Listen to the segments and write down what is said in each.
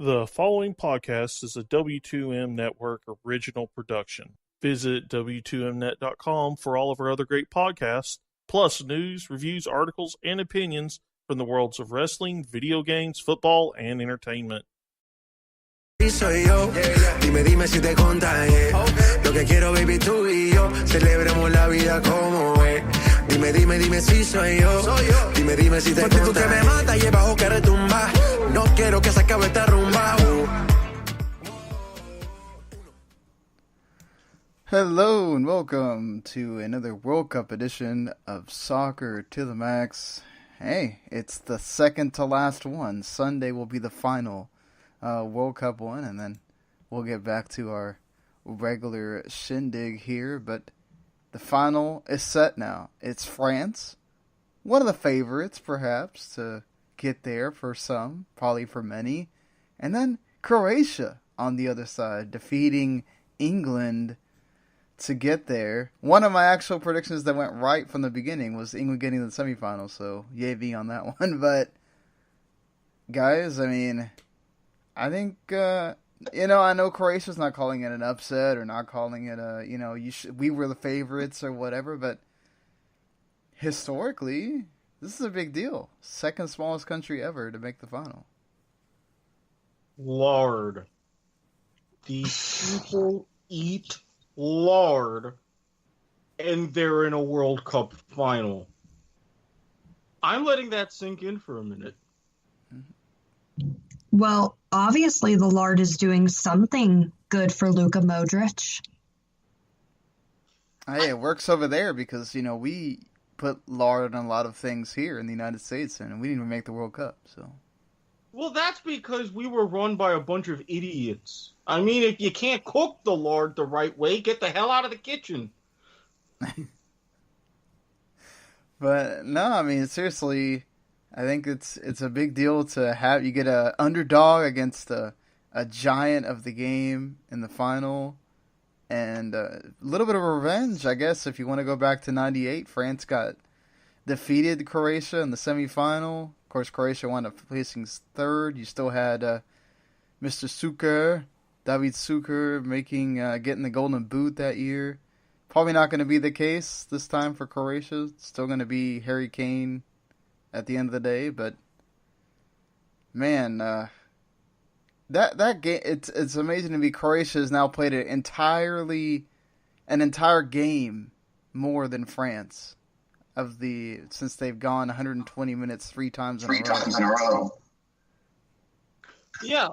The following podcast is a W2M Network original production. Visit W2Mnet.com for all of our other great podcasts, plus news, reviews, articles, and opinions from the worlds of wrestling, video games, football, and entertainment. Soy yo, dime, dime si te contagié. Lo que quiero, baby, tú y yo, celebremos la vida como es. Dime, dime, dime si soy yo, dime, dime si te contagié. Porque tú que me matas y el bajo que retumba, no quiero que se acabe esta rumba. Hello and welcome to another World Cup edition of Soccer to the Max. Hey, it's the second to last one. Sunday will be the final World Cup one, and then we'll get back to our regular shindig here. But the final is set now. It's France, one of the favorites perhaps to get there for some, probably for many, and then Croatia on the other side, defeating England to get there. One of my actual predictions that went right from the beginning was England getting to the semifinals, so yay me on that one. But guys, I mean, I think, I know Croatia's not calling it an upset or not calling it we were the favorites or whatever, but historically, this is a big deal. Second smallest country ever to make the final. Lard. These people eat lard, and they're in a World Cup final. I'm letting that sink in for a minute. Well, obviously the lard is doing something good for Luka Modric. Hey, it works over there because, we put lard on a lot of things here in the United States, and we didn't even make the World Cup, so. Well, that's because we were run by a bunch of idiots. I mean, if you can't cook the lard the right way, get the hell out of the kitchen. But, no, I mean, seriously, I think it's a big deal to have you get a underdog against a giant of the game in the final, and a little bit of revenge, I guess. If you want to go back to '98, France got defeated Croatia in the semifinal. Of course, Croatia wound up placing third. You still had Mr. Suker, David Suker, getting the Golden Boot that year. Probably not going to be the case this time for Croatia. It's still going to be Harry Kane at the end of the day, but man, that game, it's amazing to me. Croatia has now played an entire game more than France since they've gone 120 minutes three times in a row. Yeah,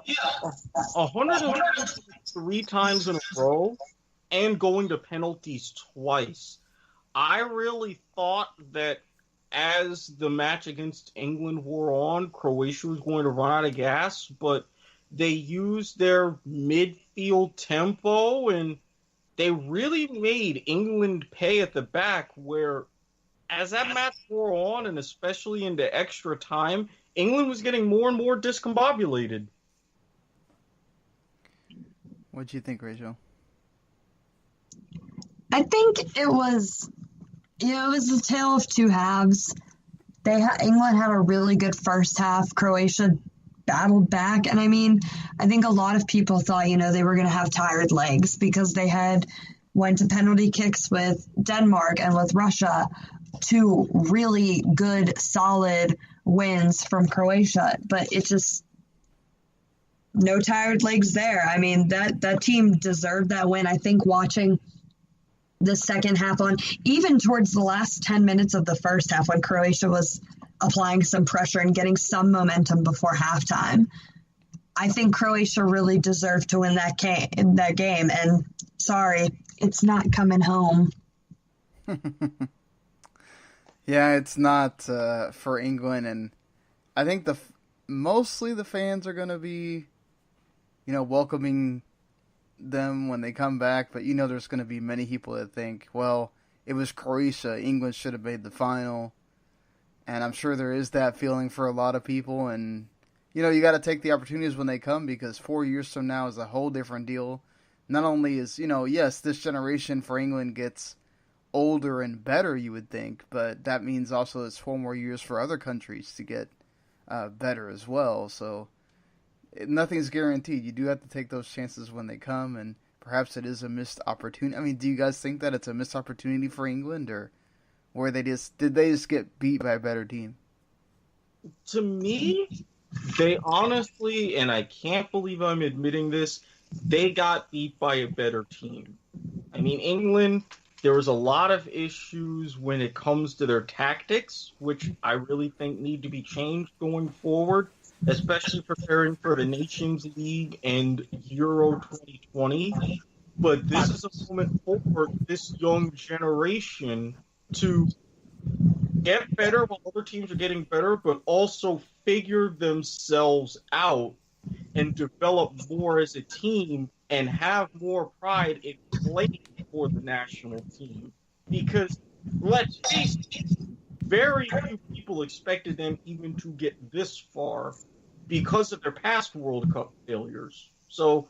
103 times in a row, and going to penalties twice. I really thought that as the match against England wore on, Croatia was going to run out of gas, but they used their midfield tempo, and they really made England pay at the back, where as that match wore on, and especially into extra time, England was getting more and more discombobulated. What do you think, Rachel? I think it was a tale of two halves. England had a really good first half. Croatia battled back. And I mean, I think a lot of people thought, they were going to have tired legs because they went to penalty kicks with Denmark and with Russia, two really good, solid wins from Croatia. But it just, no tired legs there. I mean, that team deserved that win. I think watching the second half on, even towards the last 10 minutes of the first half when Croatia was applying some pressure and getting some momentum before halftime, I think Croatia really deserved to win that game. And sorry, it's not coming home. Yeah, it's not for England, and I think mostly the fans are going to be, welcoming them when they come back, but there's going to be many people that think, well, it was Croatia, England should have made the final, and I'm sure there is that feeling for a lot of people, and you got to take the opportunities when they come, because 4 years from now is a whole different deal. Not only is, yes, this generation for England gets older and better, you would think, but that means also it's 4 more years for other countries to get better as well. So nothing's guaranteed. You do have to take those chances when they come, and perhaps it is a missed opportunity. I mean, do you guys think that it's a missed opportunity for England, or did they just get beat by a better team? To me, they honestly, and I can't believe I'm admitting this, they got beat by a better team. I mean, England, there was a lot of issues when it comes to their tactics, which I really think need to be changed going forward, especially preparing for the Nations League and Euro 2020. But this is a moment for this young generation to get better while other teams are getting better, but also figure themselves out and develop more as a team and have more pride in playing for the national team. Because, let's face it, very few people expected them even to get this far because of their past World Cup failures. So,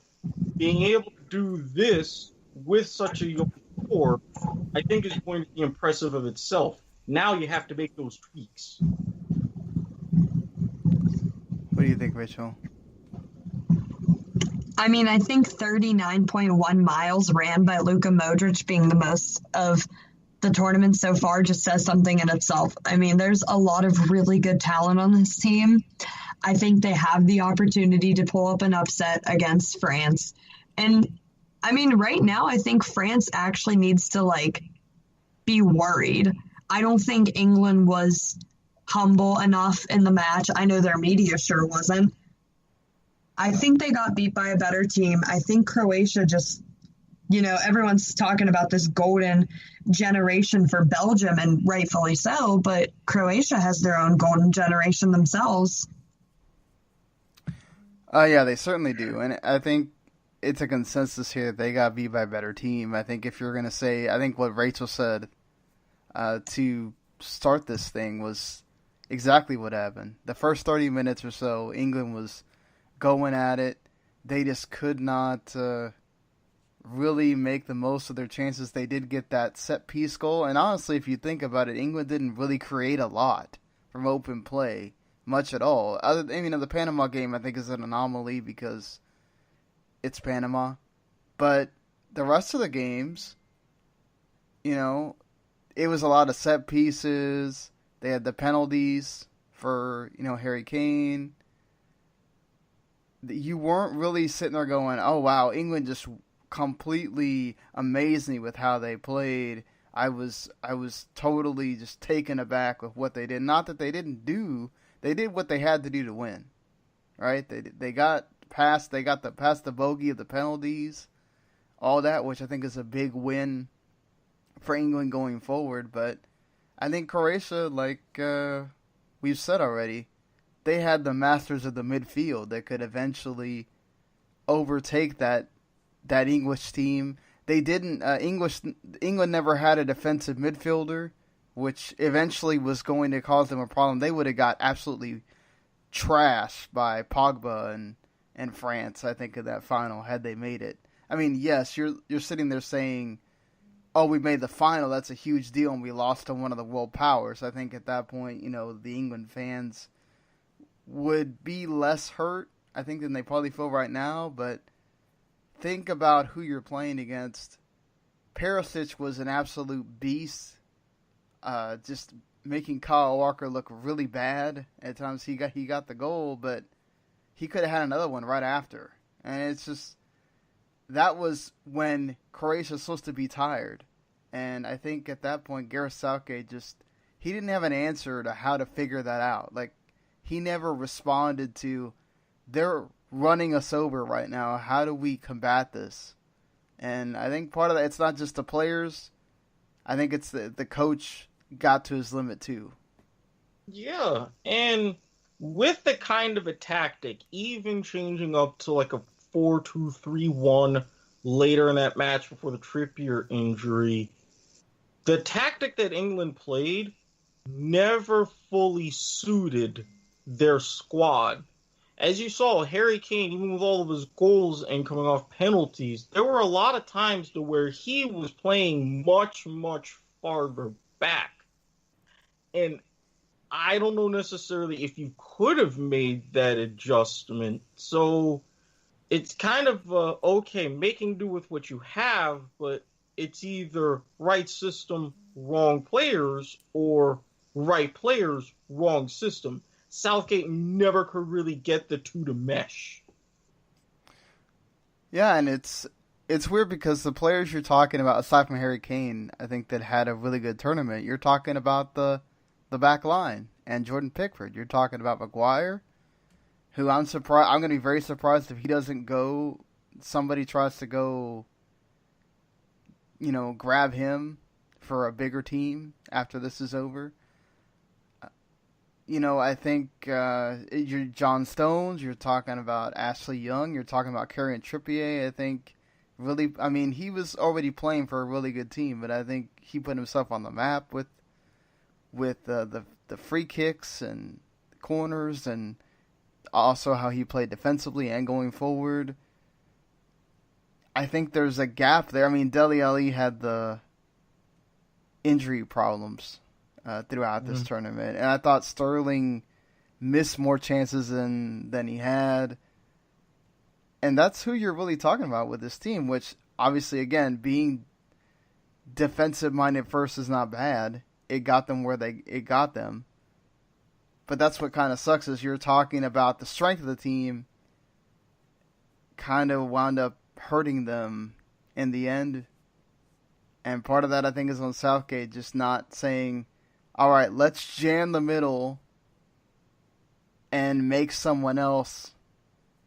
being able to do this with such a young core, I think is going to be impressive of itself. Now you have to make those tweaks. What do you think, Rachel? I mean, I think 39.1 miles ran by Luka Modric being the most of the tournament so far just says something in itself. I mean, there's a lot of really good talent on this team. I think they have the opportunity to pull up an upset against France. And, I mean, right now, I think France actually needs to, be worried. I don't think England was humble enough in the match. I know their media sure wasn't. I think they got beat by a better team. I think Croatia just, everyone's talking about this golden generation for Belgium, and rightfully so, but Croatia has their own golden generation themselves. Yeah, they certainly do. And I think it's a consensus here that they got beat by a better team. I think if you're going to say, I think what Rachel said to start this thing was exactly what happened. The first 30 minutes or so, England was going at it. They just could not really make the most of their chances. They did get that set-piece goal. And honestly, if you think about it, England didn't really create a lot from open play, much at all. The Panama game, I think, is an anomaly because it's Panama. But the rest of the games, it was a lot of set pieces. They had the penalties for, Harry Kane. You weren't really sitting there going, oh, wow, England just completely amazed me with how they played. I was totally just taken aback with what they did. Not that they didn't do. They did what they had to do to win, right? They got past the bogey of the penalties, all that, which I think is a big win for England going forward. But I think Croatia, like we've said already, they had the masters of the midfield that could eventually overtake that English team. They didn't. England never had a defensive midfielder, which eventually was going to cause them a problem. They would have got absolutely trashed by Pogba and France, I think, in that final had they made it. I mean, yes, you're sitting there saying, oh, we made the final, that's a huge deal, and we lost to one of the world powers. I think at that point, the England fans would be less hurt, I think, than they probably feel right now. But think about who you're playing against. Perisic was an absolute beast, just making Kyle Walker look really bad. At times he got the goal, but he could have had another one right after. And it's just, that was when Croatia's supposed to be tired. And I think at that point, Gareth Southgate he didn't have an answer to how to figure that out. He never responded to, they're running us over right now. How do we combat this? And I think part of that, it's not just the players. I think it's the coach got to his limit too. Yeah, and with the kind of a tactic, even changing up to a 4-2-3-1 later in that match before the Trippier injury, the tactic that England played never fully suited their squad. As you saw, Harry Kane, even with all of his goals and coming off penalties, there were a lot of times to where he was playing much, much farther back. And I don't know necessarily if you could have made that adjustment. So it's kind of okay, making do with what you have, but it's either right system, wrong players, or right players, wrong system. Southgate never could really get the two to mesh. Yeah, and it's weird because the players you're talking about, aside from Harry Kane, I think that had a really good tournament. You're talking about the back line and Jordan Pickford. You're talking about Maguire, who I'm going to be very surprised if he doesn't go. Somebody tries to go, grab him for a bigger team after this is over. I think you're John Stones. You're talking about Ashley Young. You're talking about Kieran Trippier. I think really, he was already playing for a really good team, but I think he put himself on the map with the free kicks and corners, and also how he played defensively and going forward. I think there's a gap there. Dele Alli had the injury problems throughout this tournament, and I thought Sterling missed more chances than he had. And that's who you're really talking about with this team, which obviously, again, being defensive-minded first is not bad. It got them where it got them. But that's what kind of sucks, is you're talking about the strength of the team kind of wound up hurting them in the end. And part of that, I think, is on Southgate just not saying, all right, let's jam the middle and make someone else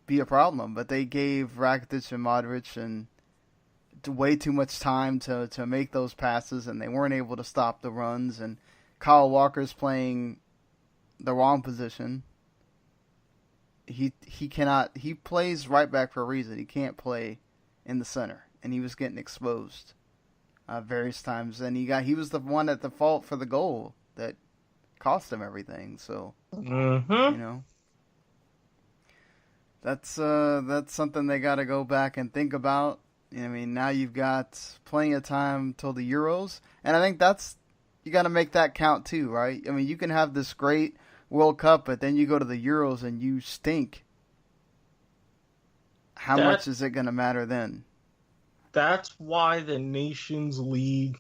be a problem. But they gave Rakitic and Modric and way too much time to make those passes, and they weren't able to stop the runs. And Kyle Walker's playing the wrong position. He plays right back for a reason. He can't play in the center, and he was getting exposed various times. And he was the one at the fault for the goal that cost him everything. So that's something they got to go back and think about. Now you've got plenty of time till the Euros, and I think you got to make that count too, right? You can have this great World Cup, but then you go to the Euros and you stink. How much is it going to matter then? That's why the Nations League,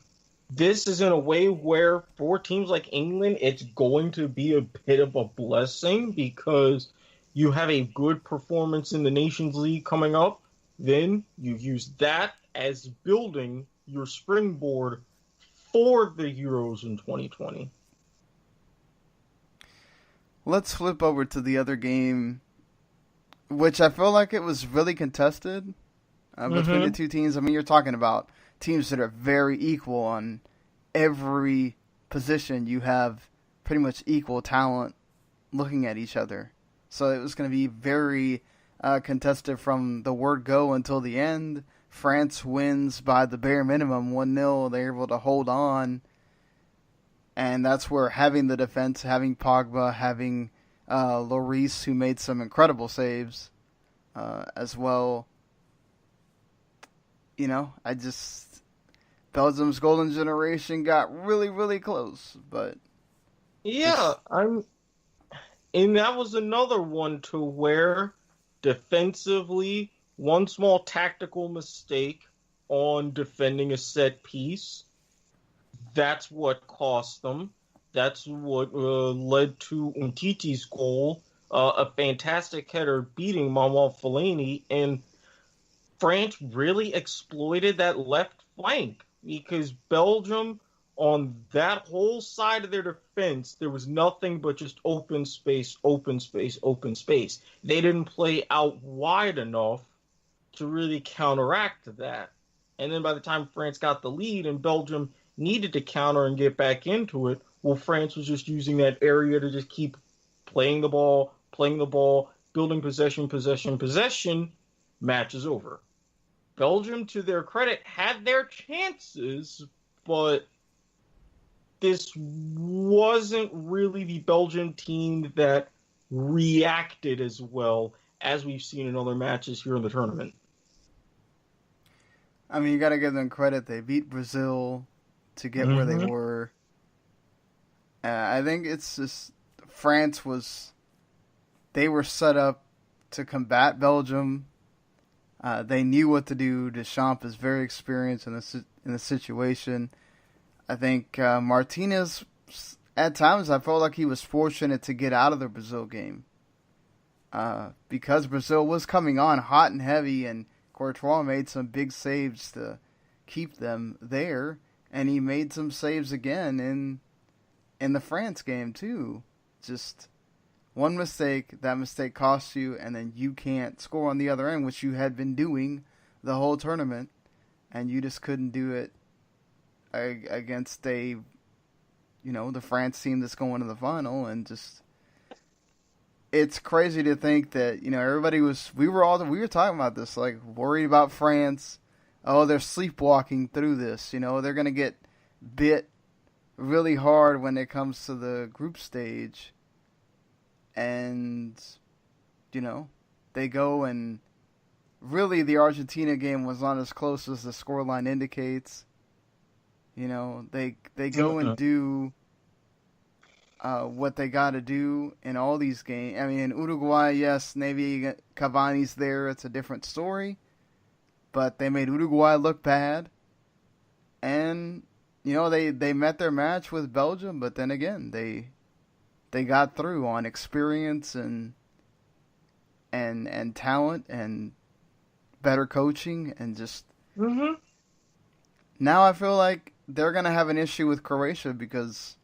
this is in a way where for teams like England, it's going to be a bit of a blessing, because you have a good performance in the Nations League coming up. Then you use that as building your springboard for the Euros in 2020. Let's flip over to the other game, which I feel like it was really contested between the two teams. You're talking about teams that are very equal on every position. You have pretty much equal talent looking at each other. So it was going to be very contested from the word go until the end. France wins by the bare minimum, 1-0. They're able to hold on. And that's where having the defense, having Pogba, having Lloris, who made some incredible saves as well. Belgium's golden generation got really, really close. But yeah, and that was another one to where defensively, one small tactical mistake on defending a set piece, that's what cost them. That's what led to Umtiti's goal, a fantastic header beating Manuel Fellaini, and France really exploited that left flank, because Belgium, on that whole side of their defense, there was nothing but just open space, open space, open space. They didn't play out wide enough to really counteract that. And then by the time France got the lead and Belgium needed to counter and get back into it, well, France was just using that area to just keep playing the ball, building possession, match is over. Belgium, to their credit, had their chances, but this wasn't really the Belgian team that reacted as well as we've seen in other matches here in the tournament. You got to give them credit. They beat Brazil to get where they were. I think it's just they were set up to combat Belgium. They knew what to do. Deschamps is very experienced in the situation. I think Martinez, at times, I felt like he was fortunate to get out of the Brazil game. Because Brazil was coming on hot and heavy, and Courtois made some big saves to keep them there, and he made some saves again in the France game too. Just one mistake, that mistake costs you, and then you can't score on the other end, which you had been doing the whole tournament, and you just couldn't do it against the France team that's going to the final. And just, it's crazy to think that, we were talking about this, like, worried about France. Oh, they're sleepwalking through this. They're going to get bit really hard when it comes to the group stage. And, they go, and really the Argentina game was not as close as the scoreline indicates. They go and do what they got to do in all these games. I mean, in Uruguay, yes, maybe Cavani's there. It's a different story. But they made Uruguay look bad. And, they met their match with Belgium, but then again, they got through on experience and talent and better coaching and just... Mm-hmm. Now I feel like they're going to have an issue with Croatia because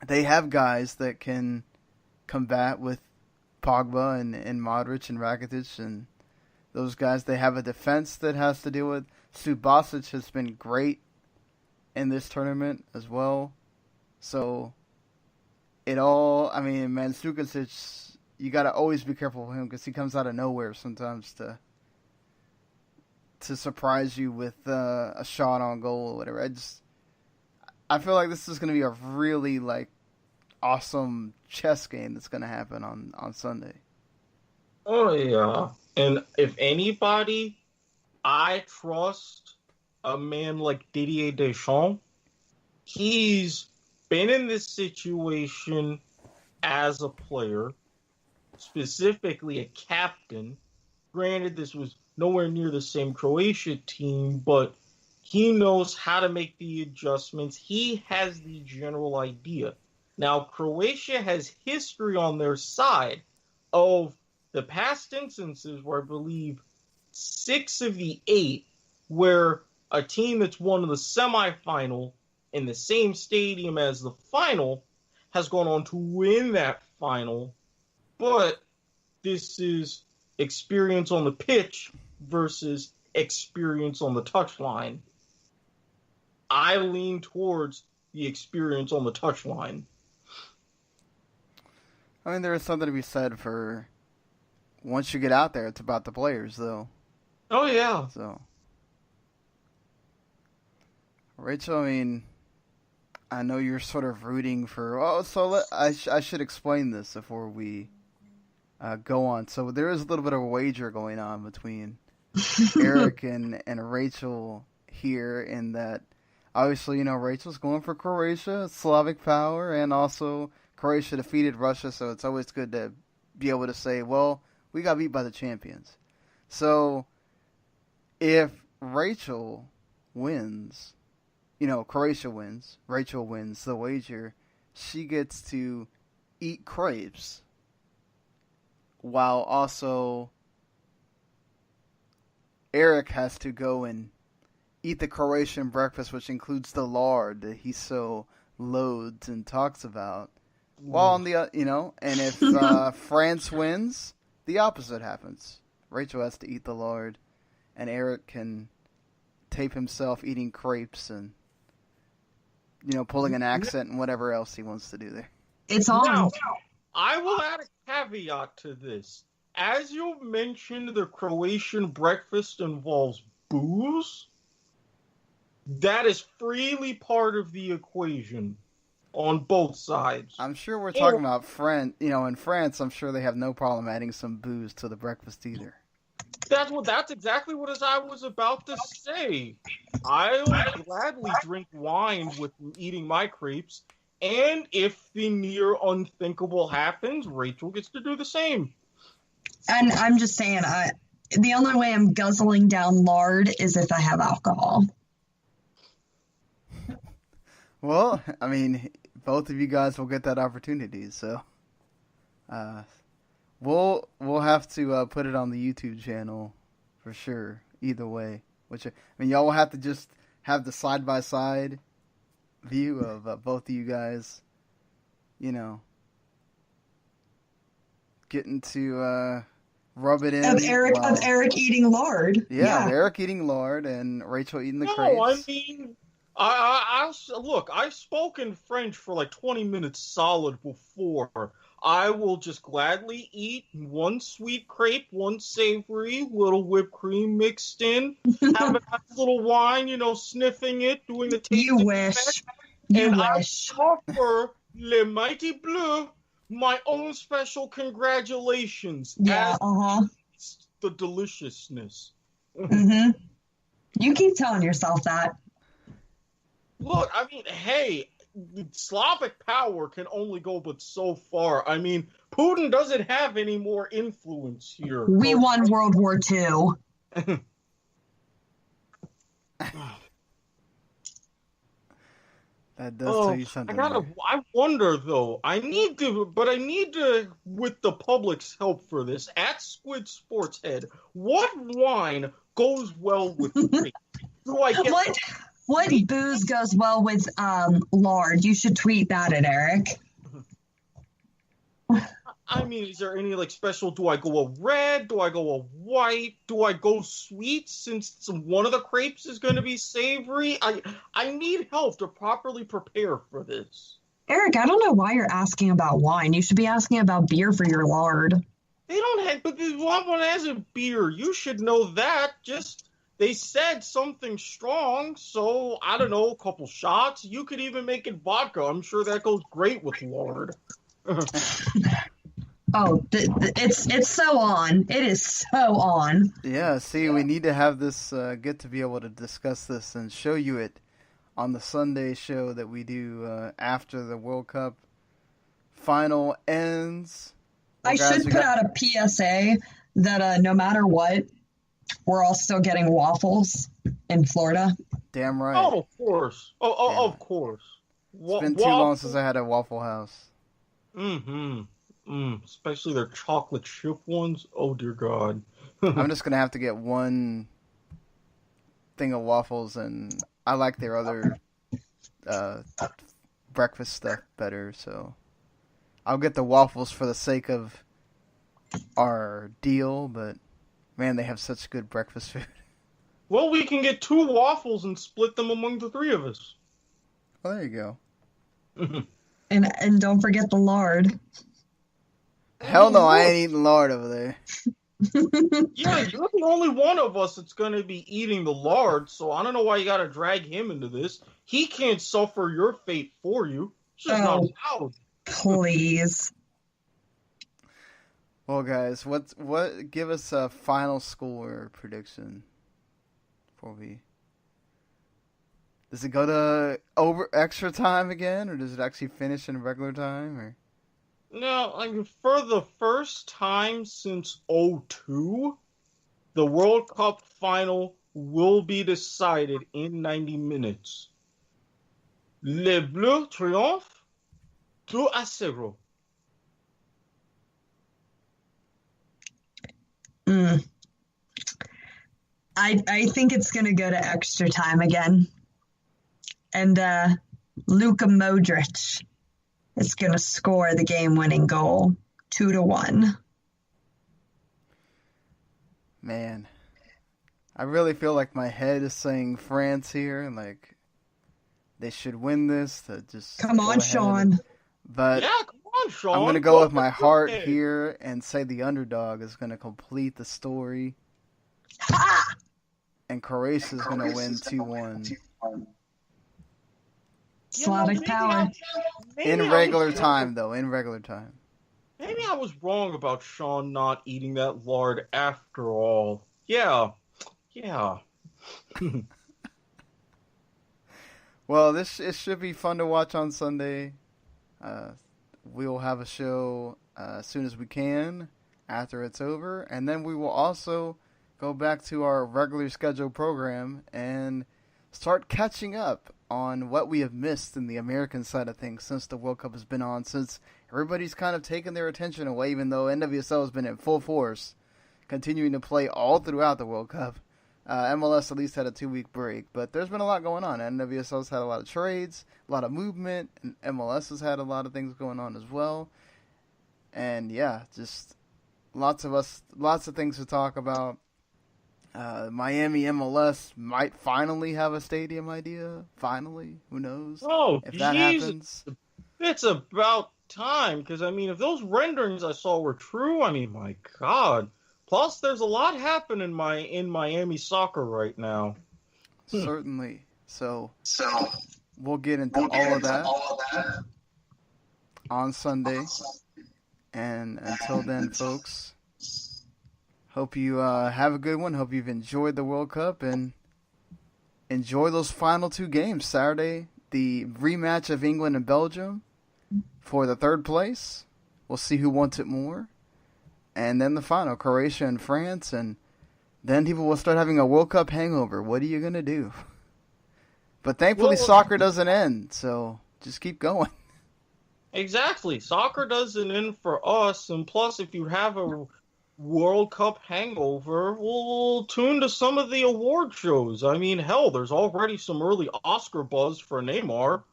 they have guys that can combat with Pogba and Modric and Rakitic and those guys. They have a defense that has to deal with. Subasic has been great in this tournament as well. So, Mandzukic, you got to always be careful with him because he comes out of nowhere sometimes to surprise you with a shot on goal or whatever. I feel like this is going to be a really, awesome chess game that's going to happen on Sunday. Oh, yeah. And if anybody, I trust a man like Didier Deschamps. He's been in this situation as a player, specifically a captain. Granted, this was nowhere near the same Croatia team, but he knows how to make the adjustments. He has the general idea. Now, Croatia has history on their side of the past instances where I believe 6 of the 8 where a team that's won the semifinal in the same stadium as the final has gone on to win that final. But this is experience on the pitch versus experience on the touchline. I lean towards the experience on the touchline. I mean, there is something to be said for once you get out there, it's about the players, though. Oh, yeah. So, Rachel, I know you're sort of rooting for... I should explain this before we go on. So there is a little bit of a wager going on between Erik and Rachael here in that, obviously, Rachel's going for Croatia, Slavic power, and also Croatia defeated Russia, so it's always good to be able to say, well, we got beat by the champions. So if Rachael wins... Croatia wins, Rachael wins the wager, she gets to eat crepes while also Erik has to go and eat the Croatian breakfast, which includes the lard that he so loathes and talks about. While on the, and if France wins, the opposite happens. Rachael has to eat the lard, and Erik can tape himself eating crepes and pulling an accent and whatever else he wants to do there. It's on. Now, I will add a caveat to this. As you mentioned, the Croatian breakfast involves booze. That is freely part of the equation on both sides. I'm sure we're talking about in France, I'm sure they have no problem adding some booze to the breakfast either. That's exactly what I was about to say. I would gladly drink wine with eating my crepes, And if the near unthinkable happens, Rachel gets to do the same. And I'm just saying, the only way I'm guzzling down lard is if I have alcohol. Well, I mean, both of you guys will get that opportunity, so we'll have to put it on the YouTube channel for sure. Either way, which I mean, y'all will have to just have the side by side view of both of you guys, you know, getting to rub it in of Erik eating lard. Yeah, of Erik eating lard and Rachel eating the crepes. No, I mean, look, I've spoken French for like 20 minutes solid before. I will just gladly eat one sweet crepe, one savory, little whipped cream mixed in, have a nice little wine, you know, sniffing it, doing the tasting. You wish. You wish. I offer Le Mighty Bleu my own special congratulations. Yeah, The deliciousness. Mm-hmm. You keep telling yourself that. Look, I mean, hey, Slavic power can only go but so far. I mean, Putin doesn't have any more influence here. We won World War II. That does tell you something. I wonder though. I need to, with the public's help for this, at Squid Sports Head, what wine goes well with grape? What booze goes well with lard? You should tweet that at Erik. I mean, is there any like special? Do I go a red? Do I go a white? Do I go sweet since one of the crepes is going to be savory? I need help to properly prepare for this. Erik, I don't know why you're asking about wine. You should be asking about beer for your lard. They don't have, but the one has a beer. You should know that. They said something strong, so I don't know, a couple shots. You could even make it vodka. I'm sure that goes great with lard. Oh, it's so on. It is so on. Yeah, see, we need to have this, get to be able to discuss this and show you it on the Sunday show that we do after the World Cup final ends. Well, I should put out a PSA that no matter what, we're all still getting waffles in Florida. Damn right. Oh, of course. Of course. It's been too long since I had a Waffle House. Mm-hmm. Especially their chocolate chip ones. Oh, dear God. I'm just going to have to get one thing of waffles, and I like their other breakfast stuff better, so I'll get the waffles for the sake of our deal, but man, they have such good breakfast food. Well, we can get 2 waffles and split them among the 3 of us. Well, there you go. And don't forget the lard. Hell no, I ain't eating lard over there. Yeah, you're the only one of us that's going to be eating the lard, so I don't know why you got to drag him into this. He can't suffer your fate for you. It's just not allowed. Please. Well, guys, what? Give us a final score prediction before we. Does it go to over extra time again, or does it actually finish in regular time? Or no, I mean, for the first time since '02, the World Cup final will be decided in 90 minutes. Les Bleus triomphent 2-0. I think it's going to go to extra time again. And Luka Modric is going to score the game-winning goal, 2-1. Man, I really feel like my head is saying France here, and like they should win this. Come on, Sean. But yeah, come on, Sean. I'm going to go with my heart here and say the underdog is going to complete the story. Ha! And Croatia is going to win 2-1. Slavic power. In regular time, though. In regular time. Maybe I was wrong about Sean not eating that lard after all. Yeah. Well, it should be fun to watch on Sunday. We'll have a show as soon as we can after it's over, and then we will also go back to our regular scheduled program and start catching up on what we have missed in the American side of things since the World Cup has been on, since everybody's kind of taken their attention away, even though NWSL has been in full force, continuing to play all throughout the World Cup. MLS at least had a 2-week break, but there's been a lot going on. NWSL's had a lot of trades, a lot of movement, and MLS has had a lot of things going on as well. And yeah, just lots of things to talk about. Miami MLS might finally have a stadium idea. Finally, who knows? Oh, if that happens. It's about time, because I mean, if those renderings I saw were true, I mean, my God. Plus, there's a lot happening in Miami soccer right now. Certainly. So we'll get into all of that on Sunday. And until then, folks, hope you have a good one. Hope you've enjoyed the World Cup and enjoy those final 2 games. Saturday, the rematch of England and Belgium for the 3rd place. We'll see who wants it more. And then the final, Croatia and France. And then people will start having a World Cup hangover. What are you going to do? But thankfully, soccer doesn't end. So just keep going. Exactly. Soccer doesn't end for us. And plus, if you have a World Cup hangover, we'll tune to some of the award shows. I mean, hell, there's already some early Oscar buzz for Neymar.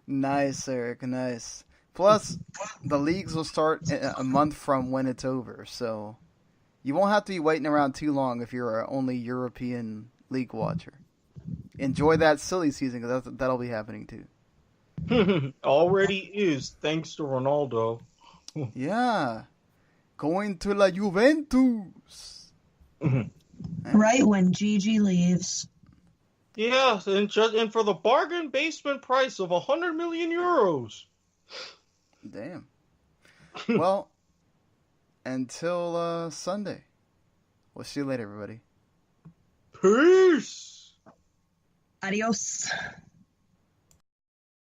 Nice, Eric. Nice. Plus, the leagues will start a month from when it's over, so you won't have to be waiting around too long if you're an only European league watcher. Enjoy that silly season, because that'll be happening too. Already is, thanks to Ronaldo. Yeah. Going to La Juventus. Right when Gigi leaves. Yeah, and for the bargain basement price of 100 million euros. Damn. Well, until Sunday. We'll see you later, everybody. Peace! Adios.